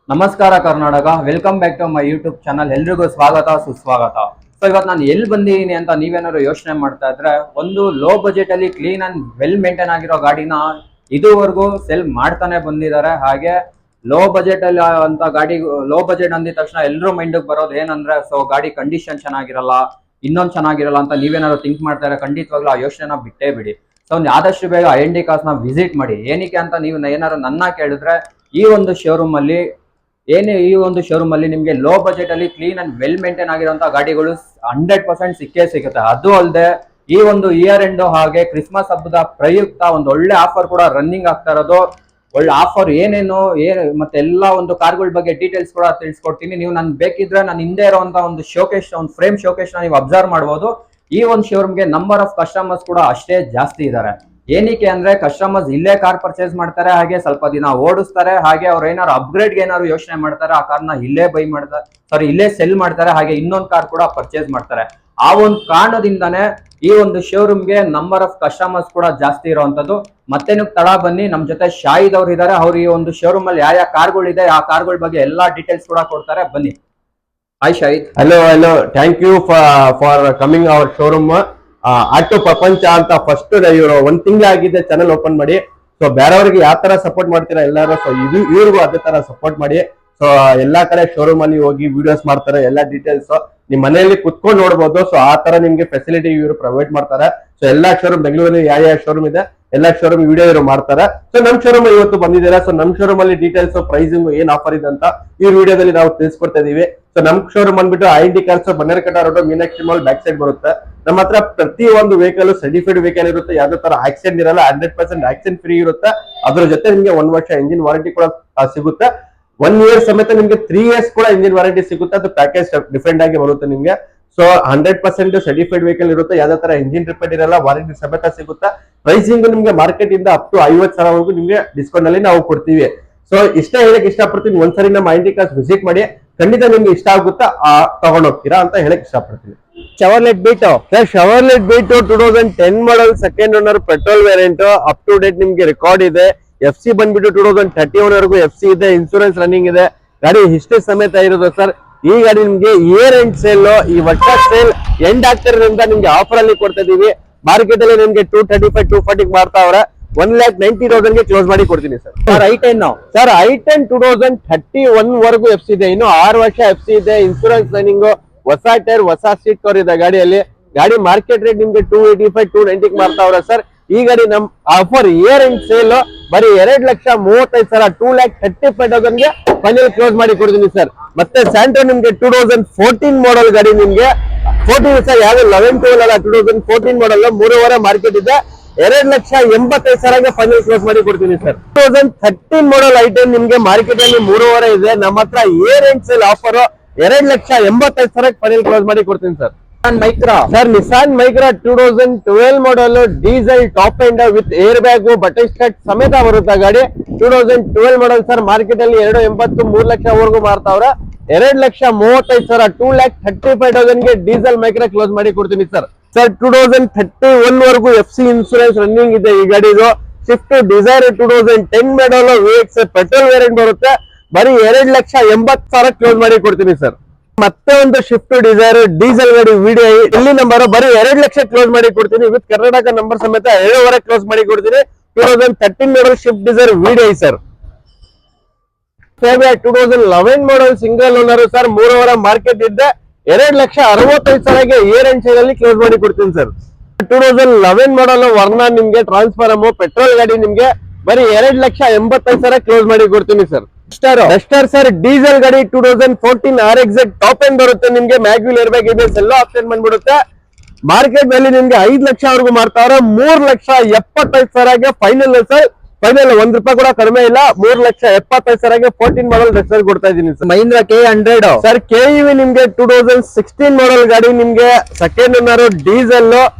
ನಮಸ್ಕಾರ Karnataka, welcome back to my YouTube channel. ಎಲ್ರಿಗೂ ಸ್ವಾಗತ ಸುಸ್ವಾಗತ. ಸೊ ಇವತ್ತು ನಾನು ಎಲ್ಲಿ ಬಂದಿದ್ದೀನಿ ಅಂತ ನೀವೇನಾದ್ರು ಯೋಚನೆ ಮಾಡ್ತಾ ಇದ್ರೆ, ಒಂದು ಲೋ ಬಜೆಟ್ ಅಲ್ಲಿ ಕ್ಲೀನ್ ಅಂಡ್ ವೆಲ್ ಮೇಂಟೈನ್ ಆಗಿರೋ ಗಾಡಿನ ಇದುವರೆಗೂ ಸೆಲ್ ಮಾಡ್ತಾನೆ ಬಂದಿದ್ದಾರೆ. ಹಾಗೆ ಲೋ ಬಜೆಟ್ ಅಲ್ಲಿ ಅಂತ ಗಾಡಿ, ಲೋ ಬಜೆಟ್ ಅಂದಿದ ತಕ್ಷಣ ಎಲ್ಲರೂ ಮೈಂಡಿಗೆ ಬರೋದು ಏನಂದ್ರೆ, ಸೊ ಗಾಡಿ ಕಂಡೀಷನ್ ಚೆನ್ನಾಗಿರಲ್ಲ, ಇನ್ನೊಂದು ಚೆನ್ನಾಗಿರಲ್ಲ ಅಂತ ನೀವೇನಾದ್ರು ಥಿಂಕ್ ಮಾಡ್ತಾರೆ, ಖಂಡಿತವಾಗ್ಲೂ ಆ ಯೋಚನೆನ ಬಿಟ್ಟೇ ಬಿಡಿ. ಸೊ ಆದಷ್ಟು ಬೇಗ IND ಕಾರ್ಸ್ ನ ವಿಸಿಟ್ ಮಾಡಿ. ಏನಕ್ಕೆ ಅಂತ ನೀವು ಏನಾದ್ರು ನನ್ನ ಕೇಳಿದ್ರೆ, ಈ ಒಂದು ಶೋರೂಮ್ ಅಲ್ಲಿ ನಿಮಗೆ ಲೋ ಬಜೆಟ್ ಅಲ್ಲಿ ಕ್ಲೀನ್ ಅಂಡ್ ವೆಲ್ ಮೇಂಟೈನ್ ಆಗಿರುವಂತಹ ಗಾಡಿಗಳು 100% ಸಿಕ್ಕೇ ಸಿಗುತ್ತೆ. ಅದು ಅಲ್ಲದೆ ಈ ಒಂದು ಇಯರ್ ಎಂಡ್ ಹಾಗೆ ಕ್ರಿಸ್ಮಸ್ ಹಬ್ಬದ ಪ್ರಯುಕ್ತ ಒಂದು ಒಳ್ಳೆ ಆಫರ್ ಕೂಡ ರನ್ನಿಂಗ್ ಆಗ್ತಾ ಇರೋದು. ಒಳ್ಳೆ ಆಫರ್ ಏನೇನು ಮತ್ತೆ ಎಲ್ಲ ಒಂದು ಕಾರ್ಗಳ ಬಗ್ಗೆ ಡೀಟೇಲ್ಸ್ ಕೂಡ ತಿಳಿಸ್ಕೊಡ್ತೀನಿ. ನೀವು ನನ್ ಬೇಕಿದ್ರೆ ನಾನು ಹಿಂದೆ ಇರುವಂತ ಒಂದು ಶೋಕೇಶ್, ಒಂದು ಫ್ರೇಮ್ ಶೋಕೇಶ್ ನ ನೀವು ಅಬ್ಸರ್ವ್ ಮಾಡಬಹುದು. ಈ ಒಂದು ಶೋರೂಮ್ಗೆ ನಂಬರ್ ಆಫ್ ಕಸ್ಟಮರ್ಸ್ ಕೂಡ ಅಷ್ಟೇ ಜಾಸ್ತಿ ಇದ್ದಾರೆ. ಏನಕ್ಕೆ ಅಂದ್ರೆ ಕಸ್ಟಮರ್ಸ್ ಇಲ್ಲೇ ಕಾರ್ ಪರ್ಚೇಸ್ ಮಾಡ್ತಾರೆ, ಹಾಗೆ ಸ್ವಲ್ಪ ದಿನ ಓಡಿಸ್ತಾರೆ, ಹಾಗೆ ಅವ್ರು ಏನಾದ್ರು ಅಪ್ಗ್ರೇಡ್ ಏನಾದ್ರು ಯೋಚನೆ ಮಾಡ್ತಾರೆ, ಆ ಕಾರ್ನ ಇಲ್ಲೇ ಬೈ ಮಾಡ್ತಾರೆ, ಇಲ್ಲೇ ಸೆಲ್ ಮಾಡ್ತಾರೆ, ಹಾಗೆ ಇನ್ನೊಂದು ಕಾರ್ ಕೂಡ ಪರ್ಚೇಸ್ ಮಾಡ್ತಾರೆ. ಆ ಒಂದು ಕಾರಣದಿಂದಾನೇ ಈ ಒಂದು ಶೋರೂಮ್ಗೆ ನಂಬರ್ ಆಫ್ ಕಸ್ಟಮರ್ಸ್ ಕೂಡ ಜಾಸ್ತಿ ಇರುವಂತದ್ದು. ಮತ್ತೆ ನೀವು ತಡ ಬನ್ನಿ, ನಮ್ ಜೊತೆ ಶಾಹಿದ್ ಅವ್ರು ಇದಾರೆ. ಅವ್ರು ಈ ಒಂದು ಶೋರೂಮ್ ಅಲ್ಲಿ ಯಾವ ಕಾರ್ಗಳಿದೆ, ಆ ಕಾರ್ಗಳ ಬಗ್ಗೆ ಎಲ್ಲಾ ಡೀಟೇಲ್ಸ್ ಕೂಡ ಕೊಡ್ತಾರೆ. ಬನ್ನಿ. Hi Shahid. Hello, thank you for coming our showroom. Auto Prapancha ಅಂತ ಫಸ್ಟ್ ಇವರು ಒಂದ್ ತಿಂಗಳಾಗಿದೆ ಚಾನಲ್ ಓಪನ್ ಮಾಡಿ. ಸೊ ಬೇರೆಯವ್ರಿಗೆ ಯಾವ ತರ ಸಪೋರ್ಟ್ ಮಾಡ್ತೀರಾ ಎಲ್ಲರೂ, ಸೊ ಇವ್ರಿಗೂ ಅದೇ ತರ ಸಪೋರ್ಟ್ ಮಾಡಿ. ಸೊ ಎಲ್ಲಾ ಕಡೆ ಶೋರೂಮ್ ಅಲ್ಲಿ ಹೋಗಿ ವಿಡಿಯೋಸ್ ಮಾಡ್ತಾರೆ, ಎಲ್ಲಾ ಡೀಟೇಲ್ಸ್ ನಿಮ್ ಮನೆಯಲ್ಲಿ ಕುತ್ಕೊಂಡು ನೋಡ್ಬೋದು. ಸೊ ಆ ತರ ನಿಮ್ಗೆ ಫೆಸಿಲಿಟಿ ಇವರು ಪ್ರೊವೈಡ್ ಮಾಡ್ತಾರೆ. ಸೊ ಎಲ್ಲಾ ಶೋರೂಮ್ ಬೆಂಗಳೂರಲ್ಲಿ ಯಾವ ಶೋರೂಮ್ ಇದೆ ಎಲ್ಲಾ ಶೋರೂಮ್ ವಿಡಿಯೋ ಇವರು ಮಾಡ್ತಾರೆ. ಸೊ ನಮ್ ಶೋರೂಮ್ ಇವತ್ತು ಬಂದಿದ್ದೀರಾ. ಸೊ ನಮ್ ಶೋರೂಮ್ ಅಲ್ಲಿ ಡೀಟೇಲ್ಸ್, ಪ್ರೈಸಿಂಗ್, ಏನ್ ಆಫರ್ ಇದೆ ಅಂತ ಈ ವಿಡಿಯೋದಲ್ಲಿ ನಾವು ತಿಳಿಸ್ಕೊಡ್ತಾ ಇದೀವಿ. ಸೊ ನಮ್ ಶೋರೂಮ್ ಬಂದ್ಬಿಟ್ಟು IND cars Bannerghatta road, Meenakshi mall back side ಬರುತ್ತೆ. ನಮ್ಮ ಹತ್ರ ಪ್ರತಿ ಒಂದು ವೆಹಿಕಲ್ ಸರ್ಟಿಫೈಡ್ ವೆಹಿಕಲ್ ಇರುತ್ತೆ. ಯಾವ್ದೇ ತರ ಆಕ್ಸಿಡೆಂಟ್ ಇರಲ್ಲ, 100% ಆಕ್ಸಿಡೆಂಟ್ ಫ್ರೀ ಇರುತ್ತೆ. ಅದ್ರ ಜೊತೆ ನಿಮ್ಗೆ 1 ವರ್ಷ ಇಂಜಿನ್ ವಾರಂಟಿ ಕೂಡ ಸಿಗುತ್ತೆ. 1 ಇಯರ್ ಸಮೇತ ನಿಮ್ಗೆ 3 ಇಯರ್ಸ್ ಕೂಡ ಇಂಜಿನ್ ವಾರಂಟಿ ಸಿಗುತ್ತೆ. ಅದು ಪ್ಯಾಕೇಜ್ ಡಿಫ್ರೆಂಟ್ ಆಗಿ ಬರುತ್ತೆ ನಿಮ್ಗೆ. ಸೊ 100% ಸರ್ಟಿಫೈಡ್ ವೆಹಿಕಲ್ ಇರುತ್ತೆ. ಯಾವ್ದೇ ತರ ಇಂಜಿನ್ ರಿಪೇರ್ ಇರಲ್ಲ, ವಾರಂಟಿ ಸಮೇತ ಸಿಗುತ್ತೆ. ಪ್ರೈಸಿಂಗ್ ನಿಮ್ಗೆ ಮಾರ್ಕೆಟ್ ಇಂದ ಅಪ್ ಟು 50,000 ನಿಮ್ಗೆ ಡಿಸ್ಕೌಂಟ್ ಅಲ್ಲಿ ನಾವು ಕೊಡ್ತೀವಿ. ಸೊ ಇಷ್ಟ ಹೇಳಕ್ ಇಷ್ಟಪಡ್ತೀನಿ, ಒಂದ್ಸರಿ ನಮ್ಮ IND ಕಾರ್ಸ್ ವಿಸಿಟ್ ಮಾಡಿ, ಖಂಡಿತ ನಿಮ್ಗೆ ಇಷ್ಟ ಆಗುತ್ತಾ ತಗೊಂಡ್ ಹೋಗ್ತೀರಾ ಅಂತ ಹೇಳಕ್ ಇಷ್ಟಪಡ್ತೀನಿ. Chevrolet Beat sir, Chevrolet Beat 2010 model, second owner, petrol variant, up to date ನಿಮ್ಗೆ ರೆಕಾರ್ಡ್ ಇದೆ. FC ಬಂದ್ಬಿಟ್ಟು 2031 ವರೆಗೂ FC ಇದೆ. ಇನ್ಸೂರೆನ್ಸ್ ರನ್ನಿಂಗ್ ಇದೆ. ಗಾಡಿ ಹಿಸ್ಟ್ರಿ ಸಮೇತ ಇರೋದು ಸರ್. ಈ ಗಾಡಿ ನಿಮ್ಗೆ ಇಯರ್ ಎಂಡ್ ಸೇಲ್, ಈ ವರ್ಷ ಸೇಲ್ ಎಂಡ್ ಆಗ್ತಿರೋದ್ರಿಂದ ನಿಮ್ಗೆ ಆಫರ್ ಅಲ್ಲಿ ಕೊಡ್ತಾ ಇದೀವಿ. ಮಾರ್ಕೆಟ್ ಅಲ್ಲಿ ನಿಮ್ಗೆ 235, 240 ಮಾಡ್ತಾವ್ರೆ. 1,90,000 ಗೆ ಕ್ಲೋಸ್ ಮಾಡಿ ಕೊಡ್ತೀನಿ ಸರ್. I10 ಸರ್, I10 2031 ವರೆಗೂ FC ಇದೆ. ಇನ್ನು 6 ವರ್ಷ FC ಇದೆ. ಇನ್ಸೂರೆನ್ಸ್ ರನ್ನಿಂಗ್, ಹೊಸ ಟೈರ್, ಹೊಸ ಸೀಟ್ ಕವರ್ ಇದೆ ಗಾಡಿಯಲ್ಲಿ. ಗಾಡಿ ಮಾರ್ಕೆಟ್ ರೇಟ್ ನಿಮ್ಗೆ 285, 290 ಮಾಡ್ತಾವ್ರೆ ಸರ್. ಈ ಗಾಡಿ ನಮ್ ಆಫರ್ ಇಯರ್ ಎಂಡ್ ಸೇಲ್ ಬರೀ 2,35,000, 2,35,000 ಗೆ ಫೈನಲ್ ಕ್ಲೋಸ್ ಮಾಡಿ ಕೊಡ್ತೀನಿ ಸರ್. ಮತ್ತೆ ಸ್ಯಾಂಟ್ರೋ ನಿಮ್ಗೆ 2014 ಮಾಡಲ್ ಗಾಡಿ, ನಿಮ್ಗೆ 14 ಸರ್, ಯಾವ್ದು 11, 12 ಅಲ್ಲ, 2014 ಮಾಡಲ್, 3.5 ಮಾರ್ಕೆಟ್ ಇದೆ. 2,85,000 ಫೈನಲ್ ಕ್ಲೋಸ್ ಮಾಡಿ ಕೊಡ್ತೀನಿ ಸರ್. 2013 ಮಾಡಲ್ I10 ನಿಮ್ಗೆ ಮಾರ್ಕೆಟ್ ಅಲ್ಲಿ 3.5 ಇದೆ. ನಮ್ಮ ಹತ್ರ year end sale offer 2,85,000 final close ಮಾಡಿ ಕೊಡ್ತೀನಿ sir. Micra sir, Nissan Micra 2012 model, diesel, top end with air bag, button start ಸಮೇತ ಬರುತ್ತೆ ಗಾಡಿ. 2012 ಮಾಡಲ್ ಸರ್. ಮಾರ್ಕೆಟ್ ಅಲ್ಲಿ 2.80, 3 ಲಕ್ಷ ವರೆಗೂ ಮಾರ್ತಾವ್ರ. 2,35,000, 2,35,000 ಗೆ ಡೀಸೆಲ್ ಮೈಕ್ರಾ ಕ್ಲೋಸ್ ಮಾಡಿ ಕೊಡ್ತೀನಿ ಸರ್. ಸರ್, 2031 ವರೆಗೂ FC ಇನ್ಸೂರೆನ್ಸ್ ರನ್ನಿಂಗ್ ಇದೆ ಈ ಗಾಡಿದು. ಸ್ವಿಫ್ಟ್ ಡಿಸೈರ್ 2010 ಮಾಡಲ್, VX ಪೆಟ್ರೋಲ್ ವೇರಿಯಂಟ್ ಬರುತ್ತೆ. ಬರೀ 2,80,000 ಕ್ಲೋಸ್ ಮಾಡಿ ಕೊಡ್ತೀನಿ ಸರ್. ಮತ್ತೆ ಒಂದು ಸ್ವಿಫ್ಟ್ ಡಿಸೈರ್ ಡೀಸೆಲ್ ಗಾಡಿ ವಿಡಿಐ ಇಲ್ಲಿ ನಂಬರ್ ಬರೀ 2 ಲಕ್ಷ ಕ್ಲೋಸ್ ಮಾಡಿ ಕೊಡ್ತೀನಿ. ವಿತ್ ಕರ್ನಾಟಕ ನಂಬರ್ ಸಮೇತ 7.5 ಕ್ಲೋಸ್ ಮಾಡಿ ಕೊಡ್ತೀನಿ. 2013 ಮಾಡಲ್ Swift Dzire VDI sir. 2011 model single owner sir, 3.5 market ಇದ್ದೆ. 2,65,000 ಗೆ ಇಯರ್ ಎಂಡ್ ಸೇಲ್ ಅಲ್ಲಿ ಕ್ಲೋಸ್ ಮಾಡಿ ಕೊಡ್ತೀನಿ ಸರ್. 2011 ಮಾಡಲ್ ವರ್ನಾ ನಿಮ್ಗೆ ಟ್ರಾನ್ಸ್ಫಾರಮ್ ಪೆಟ್ರೋಲ್ ಗಾಡಿ, ನಿಮ್ಗೆ ಬರೀ 2,85,000 ಕ್ಲೋಸ್ ಮಾಡಿ ಕೊಡ್ತೀನಿ ಸರ್. ಡಸ್ಟರ್ ಸರ್, ಡೀಸೆಲ್ ಗಾಡಿ 2014 RX ಟಾಪ್ ಎಂಡ್ ಬರುತ್ತೆ ನಿಮ್ಗೆ. ಮ್ಯಾಗ್ವಿಲ್ ಏರ್ ಬ್ಯಾಗ್ ಇದೆ, ಎಲ್ಲ ಆಪ್ಷನ್ ಬಂದ್ಬಿಡುತ್ತೆ. ಮಾರ್ಕೆಟ್ ನಲ್ಲಿ ನಿಮ್ಗೆ 5 ಲಕ್ಷ ವರೆಗೂ ಮಾಡ್ತಾವ್ರೆ. 3,75,000 ಫೈನಲ್ ಸರ್. ಫೈನಲ್ 1 ರೂಪಾಯಿ ಕೂಡ ಕಡಿಮೆ ಇಲ್ಲ. 3,75,000 14 ಮಾಡಲ್ ಡಸ್ಟರ್ ಕೊಡ್ತಾ ಇದೀನಿ sir. Mahindra K100 sir, KEV ನಿಮ್ಗೆ 2016 ಮಾಡಲ್ ಗಾಡಿ, ನಿಮ್ಗೆ second owner, diesel,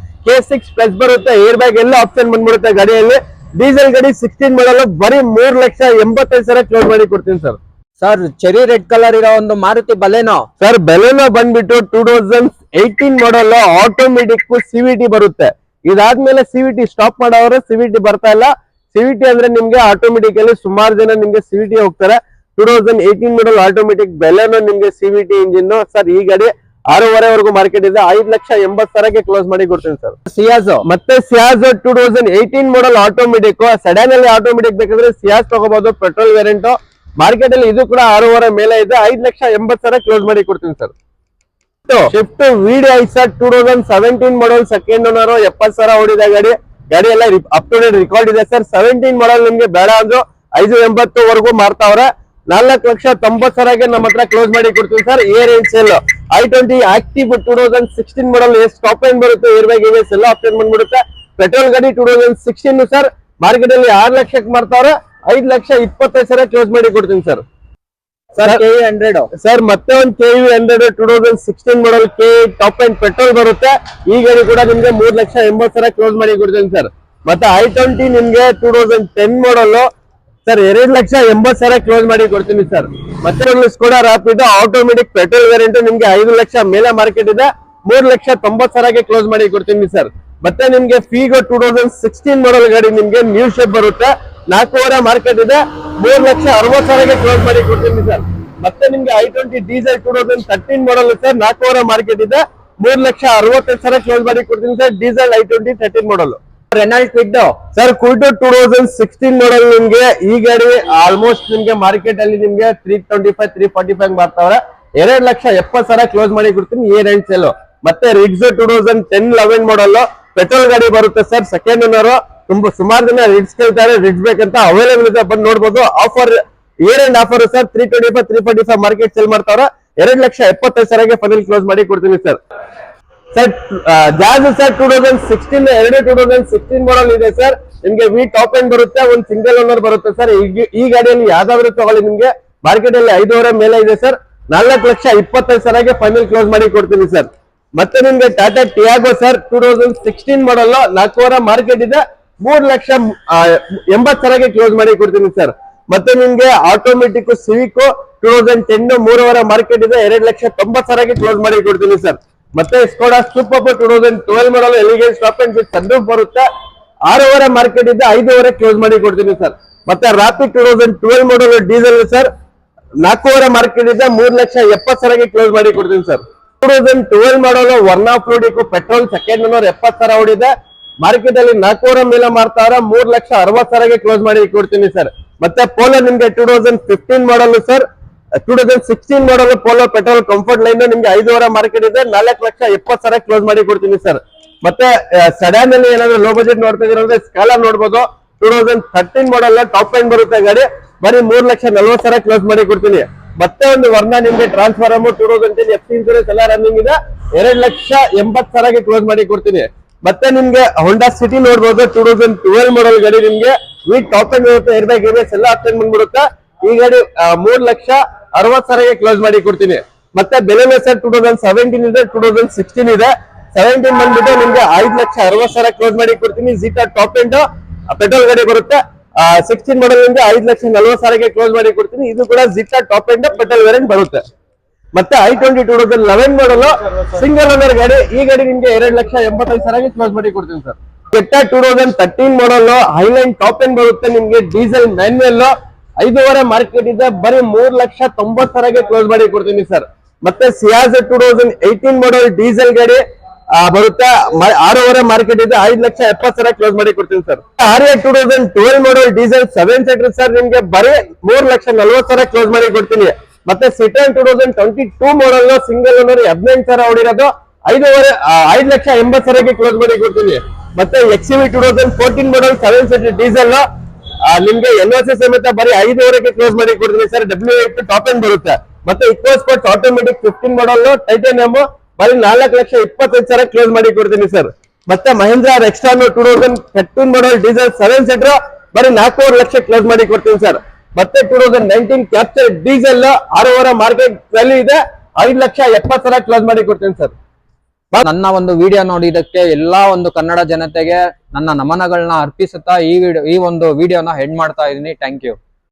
K6 plus ಬರುತ್ತೆ, ಏರ್ ಬ್ಯಾಗ್ ಎಲ್ಲ ಆಪ್ಷನ್ ಬಂದ್ಬಿಡುತ್ತೆ ಗಾಡಿಯಲ್ಲಿ. ಡೀಸೆಲ್ ಗಾಡಿ 16 ಮಾಡಲ್ ಬರೀ 3,85,000 ಕ್ಲೋಸ್ ಮಾಡಿ ಕೊಡ್ತೀನಿ sir. Sir, cherry red colour ಇರೋ ಒಂದು ಮಾರುತಿ ಬಲೆನೋ ಸರ್, ಬೆಲೆನೋ ಬಂದ್ಬಿಟ್ಟು 2018 ಮಾಡಲ್, ಆಟೋಮೆಟಿಕ್ CVT ಬರುತ್ತೆ. ಇದಾದ್ಮೇಲೆ CVT ಸ್ಟಾಪ್ ಮಾಡೋರು, CVT ಬರ್ತಾ ಇಲ್ಲ. CVT ಅಂದ್ರೆ ನಿಮ್ಗೆ ಆಟೋಮೆಟಿಕಲಿ ಸುಮಾರು ಜನ ನಿಮ್ಗೆ CVT ಹೋಗ್ತಾರೆ. 2018 ಮಾಡಲ್ ಆಟೋಮೆಟಿಕ್ ಬೆಲೆನೋ ನಿಮ್ಗೆ CVT ಇಂಜಿನ್ ಸರ್. ಈ ಗಾಡಿ 6,500 ಮಾರ್ಕೆಟ್ ಇದೆ. 5,80,000ಕ್ಕೆ ಕ್ಲೋಸ್ ಮಾಡಿ ಕೊಡ್ತೀನಿ ಸರ್. ಸಿಯಾಜೋ ಮತ್ತೆ ಸಿಯಾಜ್ 2018 ಮಾಡಲ್ ಆಟೋಮೆಟಿಕ್, ಸೆಡಾನ್ ಅಲ್ಲಿ ಆಟೋಮೆಟಿಕ್ ಬೇಕಂದ್ರೆ ಸಿಯಾಜ್ ತಗೋಬಹುದು, ಪೆಟ್ರೋಲ್ ವೇರಿಯಂಟ್. ಮಾರ್ಕೆಟ್ ಅಲ್ಲಿ ಇದು ಕೂಡ 6,500 ಮೇಲೆ ಇದೆ. 5,80,000 ಕ್ಲೋಸ್ ಮಾಡಿ ಕೊಡ್ತೀನಿ ಸರ್. ಶಿಫ್ಟ್ VDI ಸರ್ 2017 ಮಾಡಲ್, ಸೆಕೆಂಡ್ ಓನರ್, 70,000 ಓಡಿದೆ ಗಾಡಿ. ಗಾಡಿ ಎಲ್ಲ ಅಪ್ ಟು ಡೇಟ್ ರೆಕಾರ್ಡ್ ಇದೆ ಸರ್. 17 ಮಾಡಲ್ ನಿಮ್ಗೆ ಬೇಡ ಅಂದ್ರು 5,80,000 ವರೆಗೂ ಮಾರ್ತಾವ್ರೆ. 4,90,000ಗೆ ನಮ್ಮ ಹತ್ರ ಕ್ಲೋಸ್ ಮಾಡಿ ಕೊಡ್ತೀವಿ sir. Year end sale i20 active 2016 ಮಾಡಲ್, ಎಷ್ಟು ಟಾಪ್ ಎಂಡ್ ಬರುತ್ತೆ, ಏರ್ ಬ್ಯಾಗ್ ABS ಎಲ್ಲ ಆಪ್ಷನ್ ಬಂದ್ಬಿಡುತ್ತೆ. ಪೆಟ್ರೋಲ್ ಗಾಡಿ 2016 ಸರ್. ಮಾರ್ಕೆಟ್ ಅಲ್ಲಿ 6 ಲಕ್ಷಕ್ಕೆ ಮಾರ್ತಾವ್ರೆ. 5,25,000 ಕ್ಲೋಸ್ ಮಾಡಿ ಕೊಡ್ತೀನಿ ಸರ್. ಸರ್ KE 100 ಸರ್ ಮತ್ತೆ ಒಂದು KE 100 2016 ಮಾಡಲ್ KE ಟಾಪ್ ಎಂಡ್ ಪೆಟ್ರೋಲ್ ಬರುತ್ತೆ. ಈ ಗಾಡಿ ಕೂಡ ನಿಮ್ಗೆ 3,80,000 ಕ್ಲೋಸ್ ಮಾಡಿ ಕೊಡ್ತೀನಿ ಸರ್. ಮತ್ತೆ i20 ನಿಮ್ಗೆ 2010 ಮಾಡಲ್ ಸರ್, 2,80,000 ಕ್ಲೋಸ್ ಮಾಡಿ ಕೊಡ್ತೀನಿ ಸರ್. ಮತ್ತೆ Skoda rapid automatic petrol variant ನಿಮ್ಗೆ 5 ಲಕ್ಷ ಮೇಲೆ ಮಾರ್ಕೆಟ್ ಇದೆ. 3,90,000ಗೆ ಕ್ಲೋಸ್ ಮಾಡಿ ಕೊಡ್ತೀನಿ ಸರ್. ಮತ್ತೆ ನಿಮ್ಗೆ ಫೀಗೋ 2016 ಮಾಡಲ್ ಗಾಡಿ ನಿಮ್ಗೆ ನ್ಯೂ ಶೇಪ್ ಬರುತ್ತೆ. 4,500 ಮಾರ್ಕೆಟ್ ಇದೆ. 3,60,000ಗೆ ಕ್ಲೋಸ್ ಮಾಡಿ ಕೊಡ್ತೀನಿ ಸರ್. ಮತ್ತೆ ನಿಮ್ಗೆ i20 diesel 2013 model sir, 4,500 market ಇದೆ. 3,65,000 ಕ್ಲೋಸ್ ಮಾಡಿ ಕೊಡ್ತೀನಿ ಸರ್. ಡೀಸೆಲ್ i20 13 ಮಾಡಲ್. ರೆನಾಲ್ಟ್ ಕ್ವಿಡ್ ಸರ್ ಕ್ವಿಡ್ 2016 ಮಾಡಲ್ ನಿಮ್ಗೆ ಈ ಗಾಡಿ ಆಲ್ಮೋಸ್ಟ್ ನಿಮ್ಗೆ ಮಾರ್ಕೆಟ್ ಅಲ್ಲಿ ನಿಮ್ಗೆ 325-345 ಬರ್ತಾವ್ರೆ. 2,70,000 ಕ್ಲೋಸ್ ಮಾಡಿ ಕೊಡ್ತೀನಿ ಇಯರ್ ಎಂಡ್ ಸೇಲ್. ಮತ್ತೆ ರಿಡ್ಸ್ 2010-11 ಮಾಡಲ್ ಪೆಟ್ರೋಲ್ ಗಾಡಿ ಬರುತ್ತೆ ಸರ್, ಸೆಕೆಂಡ್ ಓನರ್. ತುಂಬಾ ಸುಮಾರು ಜನ ರಿಡ್ಸ್ ಕೇಳ್ತಾರೆ, ರಿಡ್ಸ್ ಬೇಕಂತ ಅವೈಲೇಬಲ್ ಇದೆ, ಬಂದು ನೋಡ್ಬೋದು. Offer year end offer sir, 325-345 market sale ಮಾಡ್ತಾವ್ರೆ. 2,70,000ಗೆ ಫೈನಲ್ ಕ್ಲೋಸ್ ಮಾಡಿ ಕೊಡ್ತೀನಿ ಸರ್. ಸರ್ ಜಾಜ್ ಸರ್ 2016 ಮಾಡಲ್ ಇದೆ ಸರ್. ನಿಮ್ಗೆ ವಿ ಟಾಪ್ ಎಂಡ್ ಬರುತ್ತೆ, ಒಂದು ಸಿಂಗಲ್ ಓನರ್ ಬರುತ್ತೆ ಸರ್. ಈ ಗಾಡಿಯಲ್ಲಿ ಯಾವ್ದಾದ್ರು ತಗೊಳ್ಳಿ ನಿಮ್ಗೆ ಮಾರ್ಕೆಟ್ ಅಲ್ಲಿ 5,000 ಮೇಲೆ ಇದೆ ಸರ್. 4,25,000ಗೆ ಫೈನಲ್ ಕ್ಲೋಸ್ ಮಾಡಿ ಕೊಡ್ತೀನಿ ಸರ್. ಮತ್ತೆ ನಿಮ್ಗೆ ಟಾಟಾ ಟಿಯಾಗೋ ಸರ್ 2016 ಮಾಡಲ್, 4,000 ಮಾರ್ಕೆಟ್ ಇದೆ. 3,80,000ಗೆ ಕ್ಲೋಸ್ ಮಾಡಿ ಕೊಡ್ತೀನಿ ಸರ್. ಮತ್ತೆ ನಿಮ್ಗೆ ಆಟೋಮೆಟಿಕ್ ಸಿವಿಕ್ 2010 3,500 ಮಾರ್ಕೆಟ್ ಇದೆ. 2,90,000ಗೆ ಕ್ಲೋಸ್ ಮಾಡಿ ಕೊಡ್ತೀನಿ ಸರ್. ಮತ್ತೆ Skoda Superb 2012 model elegance top and with sunroof ಬರುತ್ತೆ. 6,500 ಮಾರ್ಕೆಟ್ ಇದೆ. 5,000 ಕ್ಲೋಸ್ ಮಾಡಿ ಕೊಡ್ತೀನಿ ಸರ್. ಮತ್ತೆ Rapid 2012 model diesel sir, 4,500 market ಇದೆ. 3,70,000ಗೆ ಕ್ಲೋಸ್ ಮಾಡಿ ಕೊಡ್ತೀನಿ sir. 2012 model Verna fluidic petrol, second owner, 70,000 ಓಡಿದೆ. ಮಾರ್ಕೆಟ್ ಅಲ್ಲಿ 4,000 ಮೇಲೆ ಮಾರ್ತಾರ. 3,60,000ಗೆ ಕ್ಲೋಸ್ ಮಾಡಿ ಕೊಡ್ತೀನಿ ಸರ್. ಮತ್ತೆ ಪೋಲೋ ನಿಮ್ಗೆ 2015 ಮಾಡಲ್ ಸರ್, 2016 ಮಾಡಲ್ ಪೋಲೋ ಪೆಟ್ರೋಲ್ ಕಂಫರ್ಟ್ ಲೈನ್ ನಿಮ್ಗೆ 5,000 ಮಾರ್ಕೆಟ್ ಇದೆ. 4,70,000 ಕ್ಲೋಸ್ ಮಾಡಿ ಕೊಡ್ತೀನಿ ಸರ್. ಮತ್ತೆ ಸಡಾನ್ ಅಲ್ಲಿ ಏನಾದ್ರು ಲೋ ಬಜೆಟ್ ನೋಡ್ತಾ ಇದ್ರೆ ಸ್ಕಾಲಾ ನೋಡ್ಬೋದು. 2013 ಮಾಡಲ್ ಟಾಪ್ ಎಂಡ್ ಬರುತ್ತೆ ಗಾಡಿ, ಬರೀ 3,40,000 ಕ್ಲೋಸ್ ಮಾಡಿ ಕೊಡ್ತೀನಿ. ಮತ್ತೆ ಒಂದು ವರ್ಣ ನಿಮ್ಗೆ ಟ್ರಾನ್ಸ್ಫಾರ್ಮ್ 2010 FC ಇನ್ಸೂರೆನ್ಸ್ ಎಲ್ಲ ರನ್ನಿಂಗ್ ಇದೆ. 2,80,000ಗೆ ಕ್ಲೋಸ್ ಮಾಡಿ ಕೊಡ್ತೀನಿ. ಮತ್ತೆ ನಿಮ್ಗೆ ಹೊಂಡಾ ಸಿಟಿ ನೋಡ್ಬೋದು. 2012 ಮಾಡಲ್ ಗಾಡಿ ನಿಮ್ಗೆ ವಿ ಟಾಪ್ ಎಂಡ್ ಬರುತ್ತೆ, ಏರ್ ಬ್ಯಾಗ್ ABS ಎಲ್ಲ ಆಪ್ಷನ್ ಬಂದ್ಬಿಡುತ್ತೆ. ಈ ಗಾಡಿ 3,60,000ಗೆ ಕ್ಲೋಸ್ ಮಾಡಿ ಕೊಡ್ತೀನಿ. ಮತ್ತೆ ಬೆಲೆ ಸರ್ 2017 ಇದೆ, 2016 ಇದೆ. 17 ಬಂದ್ಬಿಟ್ಟು ನಿಮ್ಗೆ 5,60,000 ಕ್ಲೋಸ್ ಮಾಡಿ ಕೊಡ್ತೀನಿ. ಝೀಟಾ ಟಾಪ್ ಎಂಡ್ ಪೆಟ್ರೋಲ್ ಗಾಡಿ ಬರುತ್ತೆ. 16 ಮಾಡಲ್ ನಿಮ್ಗೆ 5,40,000ಗೆ ಕ್ಲೋಸ್ ಮಾಡಿ ಕೊಡ್ತೀನಿ. ಇದು ಕೂಡ zeta top end petrol variant ಬರುತ್ತೆ. ಮತ್ತೆ i20 2011 ಮಾಡಲ್ ಸಿಂಗಲ್ ಓನರ್ ಗಾಡಿ. ಈ ಗಾಡಿ ನಿಮ್ಗೆ 2,85,000ಗೆ ಕ್ಲೋಸ್ ಮಾಡಿ ಕೊಡ್ತೀನಿ ಸರ್. ಕೆಟ್ಟ 2013 ಮಾಡಲ್ ಹೈಲೈನ್ ಟಾಪ್ ಎಂಡ್ ಬರುತ್ತೆ ನಿಮ್ಗೆ, ಡೀಸೆಲ್ ಮ್ಯಾನ್ಯುಯಲ್, 5,000 ಮಾರ್ಕೆಟ್ ಇದೆ. ಬರೀ 3,90,000ಗೆ ಕ್ಲೋಸ್ ಮಾಡಿ ಕೊಡ್ತೀನಿ ಸರ್. ಮತ್ತೆ ಸಿಯಾಜ್ 2018 ಮಾಡಲ್ ಡೀಸೆಲ್ ಗಾಡಿ ಬರುತ್ತೆ. 6,000 ಮಾರ್ಕೆಟ್ ಇದೆ. 5,70,000 ಕ್ಲೋಸ್ ಮಾಡಿ ಕೊಡ್ತೀನಿ ಸರ್. ಆರ್ಯ 2012 ಮಾಡಲ್ ಡೀಸೆಲ್ 7 ಸೀಟರ್ ಸರ್, ನಿಮ್ಗೆ ಬರೀ 3,40,000 ಕ್ಲೋಸ್ ಮಾಡಿ ಕೊಡ್ತೀನಿ. ಮತ್ತೆ ಸಿಟಾನ್ 2022 ಮಾಡಲ್ ಸಿಂಗಲ್ ಓನರ್, 18,000 ಓಡಿರೋದು. 5,80,000ಗೆ ಕ್ಲೋಸ್ ಮಾಡಿ ಕೊಡ್ತೀನಿ. ಮತ್ತೆ XUV 2014 ಮಾಡಲ್ 7 ಸೀಟರ್ ಡೀಸೆಲ್ ನಿಮ್ಗೆ NOC ಸಮೇತ ಬರೀ 5,000ಗೆ ಕ್ಲೋಸ್ ಮಾಡಿ ಕೊಡ್ತೀನಿ ಸರ್. W8 ಟಾಪ್ ಎಂಡ್ ಬರುತ್ತೆ. ಮತ್ತೆ ಇಕೋ ಸ್ಪೋರ್ಟ್ಸ್ ಆಟೋಮೆಟಿಕ್ 15 ಮಾಡಲ್ ಟೈಟಾನಿಯಂ ಬರೀ 4,25,000 ಕ್ಲೋಸ್ ಮಾಡಿ ಕೊಡ್ತೀನಿ ಸರ್. ಮತ್ತೆ ಮಹೇಂದ್ರ ಎಕ್ಸ್ಟ್ರಾನೋ 2013 ಮಾಡಲ್ ಡೀಸೆಲ್ 7 ಸೀಟರ್ ಬರೀ 4,00,000 ಕ್ಲೋಸ್ ಮಾಡಿ ಕೊಡ್ತೀನಿ ಸರ್. ಮತ್ತೆ 2019 ಕ್ಯಾಪ್ಚರ್ ಡೀಸೆಲ್ 6,000 ಮಾರ್ಕೆಟ್ ವ್ಯಾಲ್ಯೂ ಇದೆ. 5,70,000 ಕ್ಲೋಸ್ ಮಾಡಿ ಕೊಡ್ತೀನಿ ಸರ್. ನನ್ನ ಒಂದು ವಿಡಿಯೋ ನೋಡಿದಕ್ಕೆ ಎಲ್ಲಾ ಒಂದು ಕನ್ನಡ ಜನತೆಗೆ ನನ್ನ ನಮನಗಳನ್ನ ಅರ್ಪಿಸುತ್ತಾ ಈ ಒಂದು ವಿಡಿಯೋನ ಹೆಡ್ ಮಾಡ್ತಾ ಇದೀನಿ. Thank you.